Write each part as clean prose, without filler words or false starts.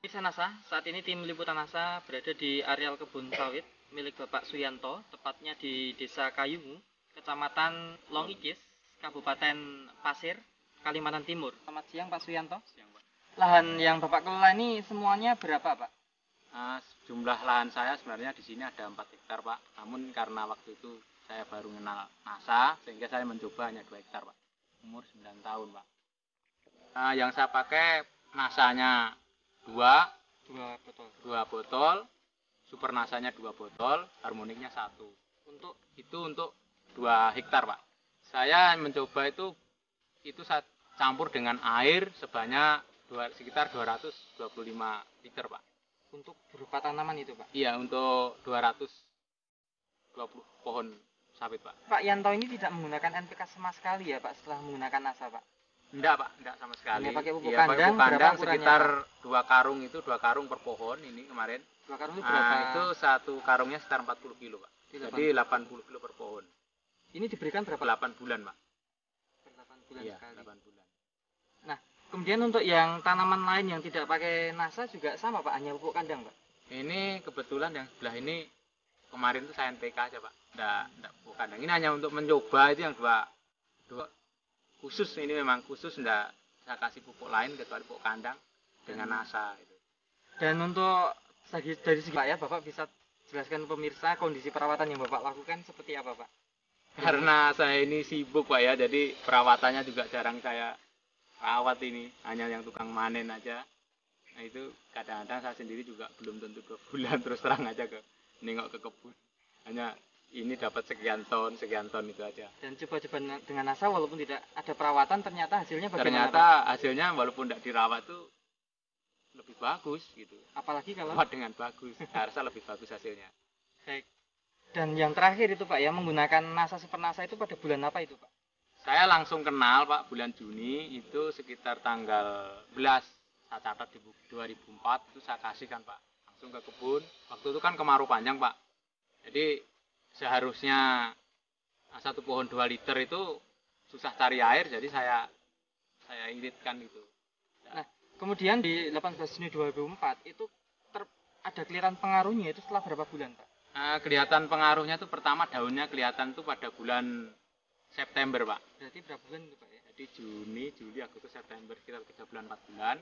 Pemirsa NASA, saat ini tim liputan NASA berada di areal kebun sawit milik Bapak Suyanto, tepatnya di Desa Kayungu, Kecamatan Longikis, Kabupaten Pasir, Kalimantan Timur. Selamat siang Pak Suyanto. Siang, Pak. Lahan yang Bapak kelola ini semuanya berapa Pak? Jumlah lahan saya sebenarnya di sini ada 4 hektar Pak. Namun karena waktu itu saya baru kenal NASA, sehingga saya mencoba hanya 2 hektar Pak. Umur 9 tahun Pak. Yang saya pakai NASA-nya 2 botol, super NASA-nya 2 botol, harmoniknya 1. Untuk 2 hektar Pak. Saya mencoba itu saya campur dengan air sebanyak sekitar 225 liter Pak. Untuk berupa tanaman itu Pak? Iya, untuk 220 pohon sawit Pak. Pak Yanto ini tidak menggunakan NPK sama sekali ya Pak setelah menggunakan NASA Pak? Enggak Pak, enggak sama sekali. Hanya pakai pupuk Iya, kandang, pakai pupuk kandang sekitar Pak? 2 karung itu, 2 karung per pohon ini kemarin. 2 karung itu berapa? Itu satu karungnya sekitar 40 kilo Pak. Jadi 80 kilo per pohon. Ini diberikan berapa? 8 bulan Pak. Per 8 bulan Iya, sekali. 8 bulan. Nah, kemudian untuk yang tanaman lain yang tidak pakai NASA juga sama Pak, hanya pupuk kandang Pak? Ini kebetulan yang sebelah ini kemarin itu saya NPK aja Pak. Enggak pupuk kandang. Ini hanya untuk mencoba itu yang dua khusus, ini memang khusus, enggak saya kasih pupuk lain kecuali pupuk kandang dengan NASA itu. Dan untuk dari segi Pak ya, Bapak bisa jelaskan pemirsa kondisi perawatan yang Bapak lakukan seperti apa Pak? Karena saya ini sibuk Pak ya, jadi perawatannya juga jarang saya rawat ini, hanya yang tukang manen aja. Nah itu kadang-kadang saya sendiri juga belum tentu ke bulan terus terang aja nengok ke kebun. Hanya ini dapat sekian ton itu aja. Dan coba dengan NASA walaupun tidak ada perawatan ternyata hasilnya bagaimana? Ternyata hasilnya walaupun tidak dirawat tuh lebih bagus gitu. Apalagi kalau dengan bagus, saya rasa lebih bagus hasilnya. Baik. Dan yang terakhir itu Pak ya, menggunakan NASA Super NASA itu pada bulan apa itu Pak? Saya langsung kenal Pak, bulan Juni itu sekitar tanggal 11. Saya catat di 2004 itu saya kasihkan Pak. Langsung ke kebun. Waktu itu kan kemarau panjang Pak. Jadi seharusnya 1 pohon 2 liter itu susah cari air, jadi saya iritkan itu. Nah, kemudian di 18 Juni 2004 itu ada kelihatan pengaruhnya itu setelah berapa bulan Pak? Kelihatan pengaruhnya itu pertama daunnya kelihatan itu pada bulan September Pak. Berarti berapa bulan itu Pak ya? Jadi Juni, Juli, Agustus, September, sekitar 3 bulan 4 bulan.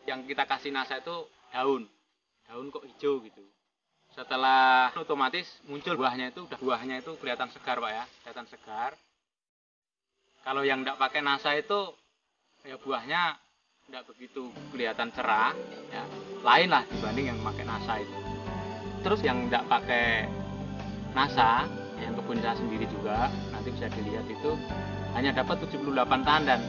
Yang kita kasih NASA itu daun kok hijau gitu. Setelah otomatis muncul buahnya itu kelihatan segar Pak ya, kelihatan segar. Kalau yang tidak pakai NASA itu ya buahnya tidak begitu kelihatan cerah ya, lain lah dibanding yang pakai NASA itu. Terus yang tidak pakai NASA, yang kebun saya sendiri juga nanti bisa dilihat itu hanya dapat 78 tandan.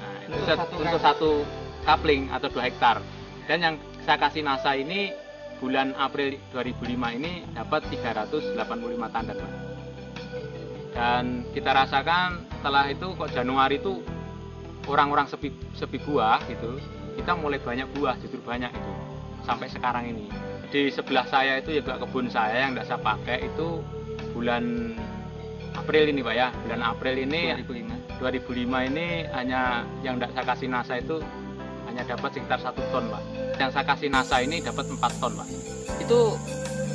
Nah, itu untuk satu kapling atau 2 hektar. Dan yang saya kasih NASA ini bulan April 2005 ini dapat 385 tandan Pak. Dan kita rasakan setelah itu kok Januari itu orang-orang sepi buah gitu, kita mulai banyak buah, justru banyak itu sampai sekarang ini. Di sebelah saya itu juga kebun saya yang tidak saya pakai itu bulan April ini Pak ya, bulan April ini 2005 ini hanya yang tidak saya kasih NASA itu hanya dapat sekitar 1 ton Pak. Yang saya kasih NASA ini dapat 4 ton Pak. Itu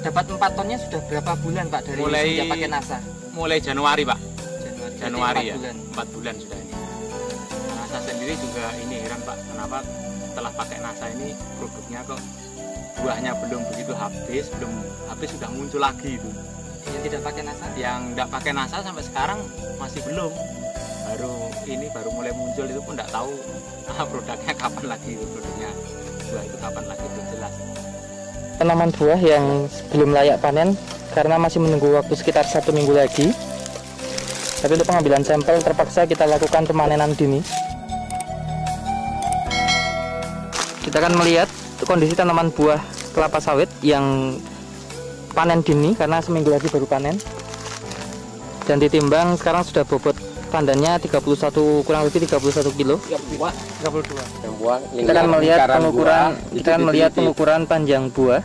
dapat 4 tonnya sudah berapa bulan Pak dari sejak pakai NASA? Mulai Januari Pak. Januari 4 ya, bulan. 4 bulan sudah ini. NASA sendiri juga ini heran Pak, kenapa setelah pakai NASA ini produknya kok buahnya belum begitu habis sudah muncul lagi itu. Yang tidak pakai NASA? Yang tidak pakai NASA sampai sekarang masih belum. Baru mulai muncul itu pun tidak tahu produknya kapan lagi, produknya buah itu kapan lagi, belum jelas. Tanaman buah yang belum layak panen karena masih menunggu waktu sekitar 1 minggu lagi. Tapi untuk pengambilan sampel terpaksa kita lakukan pemanenan dini. Kita akan melihat kondisi tanaman buah kelapa sawit yang panen dini karena seminggu lagi baru panen. Dan ditimbang sekarang sudah bobot tandannya kurang lebih 31 kilo. 32. Kita akan melihat pengukuran panjang buah.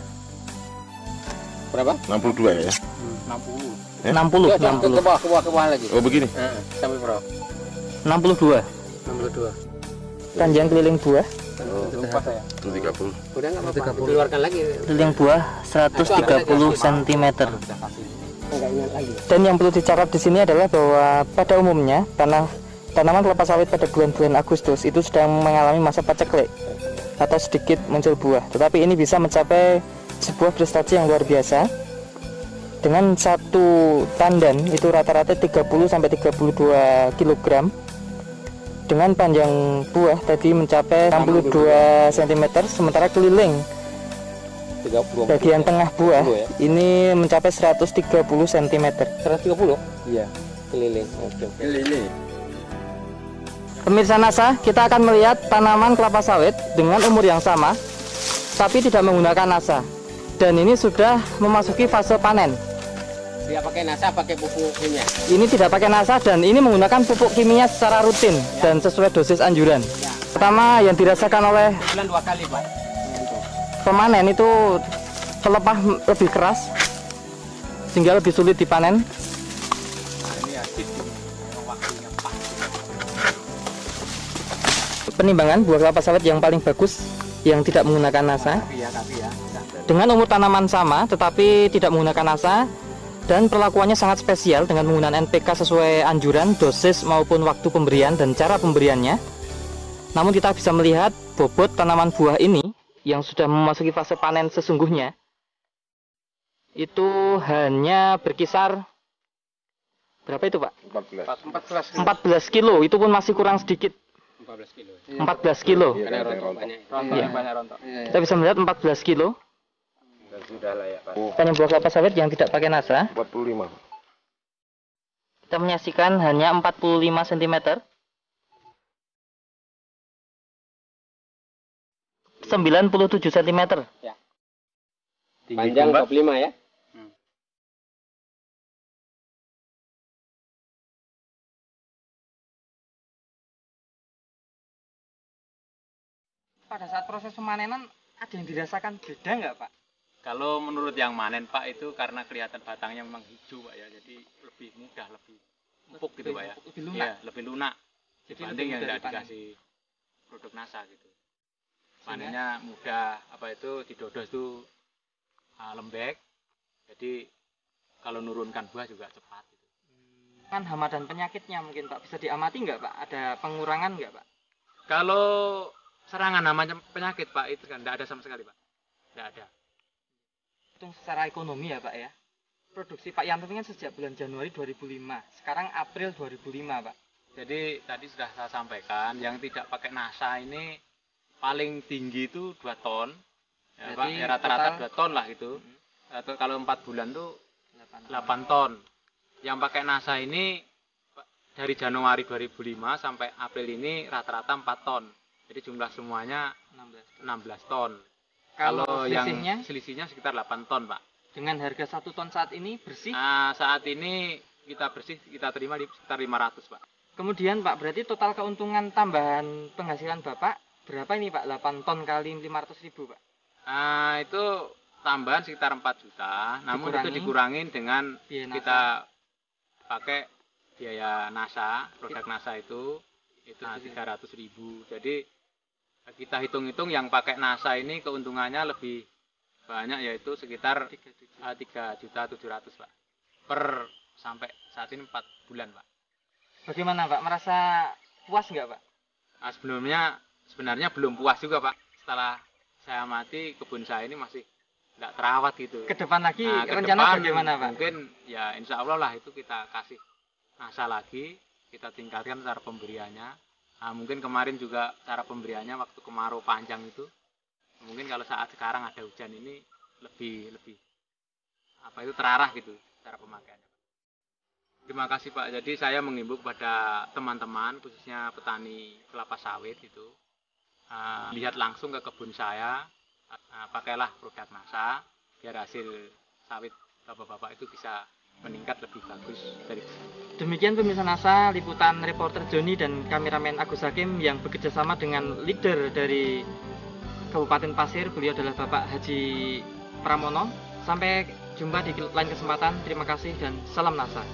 Berapa? 62 ya? 60. Ke bawah lagi. Oh begini? Sampai berapa? 62. 62. Panjang keliling buah 130. Udah nggak apa-apa. Keluarkan lagi. Keliling buah 130 cm. Dan yang perlu dicatat di sini adalah bahwa pada umumnya tanaman kelapa sawit pada bulan-bulan Agustus itu sedang mengalami masa paceklik atau sedikit muncul buah. Tetapi ini bisa mencapai sebuah prestasi yang luar biasa. Dengan satu tandan itu rata-rata 30 sampai 32 kg. Dengan panjang buah tadi mencapai 62 cm, sementara keliling 30. bagian tengah buah ini mencapai 130 cm. 130? Iya. Keliling. Oke. Keliling. Pemirsa NASA, kita akan melihat tanaman kelapa sawit dengan umur yang sama, tapi tidak menggunakan NASA. Dan ini sudah memasuki fase panen. Dia pakai NASA, pakai pupuk kimia. Ini tidak pakai NASA dan ini menggunakan pupuk kimia secara rutin dan sesuai dosis anjuran. Pertama yang dirasakan oleh Bulan 2 kali, Pak. pemanen itu pelepah lebih keras sehingga lebih sulit dipanen. Penimbangan buah kelapa sawit yang paling bagus yang tidak menggunakan NASA dengan umur tanaman sama tetapi tidak menggunakan NASA, dan perlakuannya sangat spesial dengan menggunakan NPK sesuai anjuran, dosis maupun waktu pemberian dan cara pemberiannya. Namun kita bisa melihat bobot tanaman buah ini yang sudah memasuki fase panen sesungguhnya itu hanya berkisar berapa itu Pak? 14 kilo, itu pun masih kurang sedikit. 14 kilo. 14 kilo. Karena rontok banyak. Iya. Banyak rontok. Kita bisa melihat 14 kilo. Dan sudah layak, Pak. Panen buah kelapa sawit yang tidak pakai NASA. 45. Kita menyaksikan hanya 45 cm. 97 cm. Panjang 45 ya. Pada saat proses pemanenan ada yang dirasakan beda nggak Pak? Kalau menurut yang manen Pak itu karena kelihatan batangnya memang hijau Pak ya, jadi lebih mudah, lebih empuk gitu Pak ya. Lebih lunak. Iya, lebih lunak Jadi dibanding lebih yang mudah tidak dipanen. dikasih produk NASA gitu. Panennya mudah, apa itu didodos itu lembek. Jadi kalau nurunkan buah juga cepat gitu. Kan hama dan penyakitnya mungkin Pak bisa diamati nggak Pak? Ada pengurangan nggak Pak? Kalau serangan namanya penyakit Pak itu kan tidak ada sama sekali Pak. Tidak ada. Hitung secara ekonomi ya Pak ya. Produksi Pak Yanto ini kan sejak bulan Januari 2005. Sekarang April 2005 Pak. Jadi tadi sudah saya sampaikan yang tidak pakai NASA ini paling tinggi itu 2 ton. Ya, Pak, Jadi ya rata-rata total- 2 ton lah gitu. Atau kalau 4 bulan tuh 8 ton. Yang pakai NASA ini dari Januari 2005 sampai April ini rata-rata 4 ton. Jadi jumlah semuanya 16 ton. Kalau yang selisihnya sekitar 8 ton, Pak. Dengan harga 1 ton saat ini bersih. Nah, saat ini kita terima di sekitar 500, Pak. Kemudian Pak, berarti total keuntungan tambahan penghasilan Bapak berapa ini Pak? 8 ton kali 500.000 Pak. Nah, itu tambahan sekitar 4 juta. Namun itu dikurangin dengan Biaya kita pakai biaya NASA, produk NASA itu 300.000. Jadi kita hitung-hitung yang pakai NASA ini keuntungannya lebih banyak, yaitu sekitar 3.700.000 Pak. Per sampai saat ini 4 bulan Pak. Bagaimana Pak? Merasa puas nggak Pak? Nah, sebenarnya belum puas juga Pak. Setelah saya amati kebun saya ini masih tidak terawat gitu. Ke depan lagi Nah, ke rencana depan bagaimana Pak? Mungkin ya insya Allah lah itu kita kasih NASA lagi, kita tingkatkan cara pemberiannya. Nah, mungkin kemarin juga cara pemberiannya waktu kemarau panjang itu, mungkin kalau saat sekarang ada hujan ini lebih terarah gitu cara pemakaiannya. Terima kasih Pak. Jadi saya menghimbau kepada teman-teman khususnya petani kelapa sawit itu lihat langsung ke kebun saya, pakailah produk NASA biar hasil sawit bapak-bapak itu bisa meningkat lebih bagus dari Demikian pemirsa NASA, liputan reporter Joni dan kameramen Agus Hakim yang bekerjasama dengan leader dari Kabupaten Pasir. Beliau adalah Bapak Haji Pramono. Sampai jumpa di lain kesempatan. Terima kasih dan salam NASA.